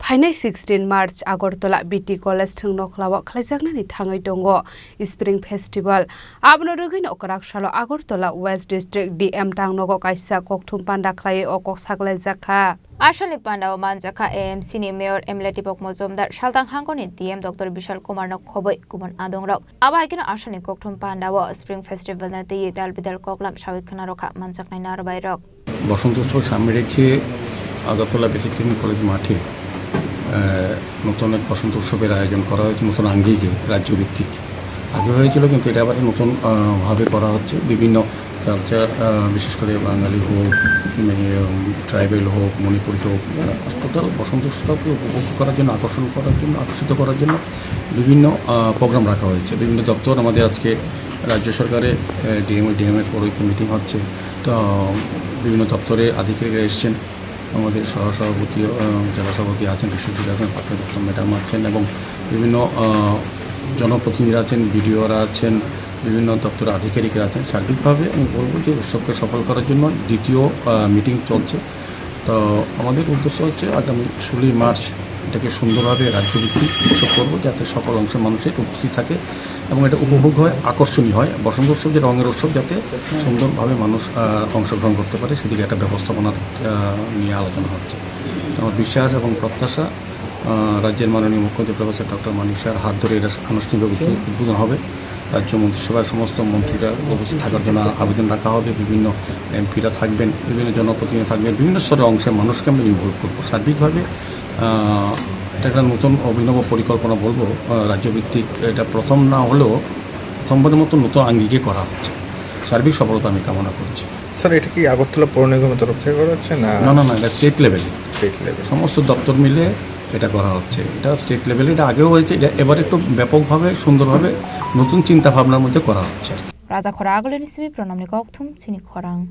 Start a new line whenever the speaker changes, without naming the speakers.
Phainai 16 March Agartala BT Collage Thung Nokhlao Khlaijaknani Thangwi Tongo Spring Festival Abno rugin okrak shalo Agartala West District DM Tangnogo kaisa kokthum panda khlai okok saklai jakha
Ashali Panda Manjaka AMC ni Mayor Emleti Pok Mozumdar Shaltang Hangoni DM Dr. Bishal Kumar Nokhoboi Kuman Adongrok Abagina Ashani Kokthum Panda wa Spring Festival na Ti Dalbidal Koklam Shawikana Roka Manjaknai Narbairok
বসন্ত উৎসব সামনে রেখে Agartala basic technique college মাঠে নতুন এক বসন্ত উৎসবের আয়োজন করা হয়েছে নতুন আঙ্গিকে রাজ্যভিত্তিক আগে হয়েছিল কিন্তু এটা আবার নতুন ভাবে করা হচ্ছে বিভিন্ন কালচার বিশেষ করে বাঙালি হোক ট্রাইবেল হোক মণিপুরি হোক টোটাল বসন্ত উৎসবকে উপভোগ করার জন্য আকর্ষিত করার জন্য বিভিন্ন প্রোগ্রাম রাখা হয়েছে বিভিন্ন দপ্তর আমাদের আজকে রাজ্য সরকারে ডিএমএ পরীক্ষা মিটিং হচ্ছে তো বিভিন্ন দপ্তরে আধিকারিকরা এসছেন আমাদের সহসভাপতি জেলা সভাপতি আছেন বিশ্বজিৎ আছেন পাঠ্যক্রম ম্যাডাম আছেন এবং বিভিন্ন জনপ্রতিনিধিরা আছেন বিডিওরা আছেন বিভিন্ন দপ্তরের আধিকারিকরা আছেন সার্বিকভাবে আমি বলবো যে উৎসবকে সফল করার জন্য দ্বিতীয় মিটিং চলছে তো আমাদের উদ্দেশ্য হচ্ছে আগামী 16 মার্চ এটাকে সুন্দরভাবে রাজ্যভিত্তিক উৎসব করবো যাতে সকল অংশের মানুষের উপস্থিত থাকে এবং এটা উপভোগ হয় আকর্ষণীয় হয় বসন্ত উৎসব যে রঙের উৎসব যাতে সুন্দরভাবে মানুষ অংশগ্রহণ করতে পারে সেদিকে একটা ব্যবস্থাপনা নিয়ে আলোচনা হচ্ছে আমার বিশ্বাস এবং প্রত্যাশা রাজ্যের মাননীয় মুখ্যমন্ত্রী প্রফেসর ডক্টর মানিক স্যার হাত ধরে এটা আনুষ্ঠানিকভাবে উদ্বোধন হবে রাজ্য মন্ত্রিসভার সমস্ত মন্ত্রীরা উপস্থিত থাকার জন্য আবেদন রাখা হবে বিভিন্ন এমপিরা থাকবেন বিভিন্ন জনপ্রতিনিধি থাকবেন বিভিন্ন স্তরের অংশের মানুষকে আমরা ইনভলভ করবো সার্বিকভাবে এটা একটা নতুন অভিনব পরিকল্পনা বলবো রাজ্যভিত্তিক এটা প্রথম না হলেও প্রথমবারের মতো নতুন আঙ্গিকে করা হচ্ছে সার্বিক সফলতা আমি কামনা করছি
স্যার এটা কি আগরতলা পৌর নিগমের তরফ থেকে করা হচ্ছে না
না এটা স্টেট লেভেলে সমস্ত দপ্তর মিলে এটা করা হচ্ছে এটা স্টেট লেভেলে এটা আগেও হয়েছে এটা এবার একটু ব্যাপকভাবে সুন্দরভাবে নতুন চিন্তা ভাবনার মধ্যে করা হচ্ছে
রাজা খরা আগলেন সিবি প্রণামনি kokthum Chini Khorang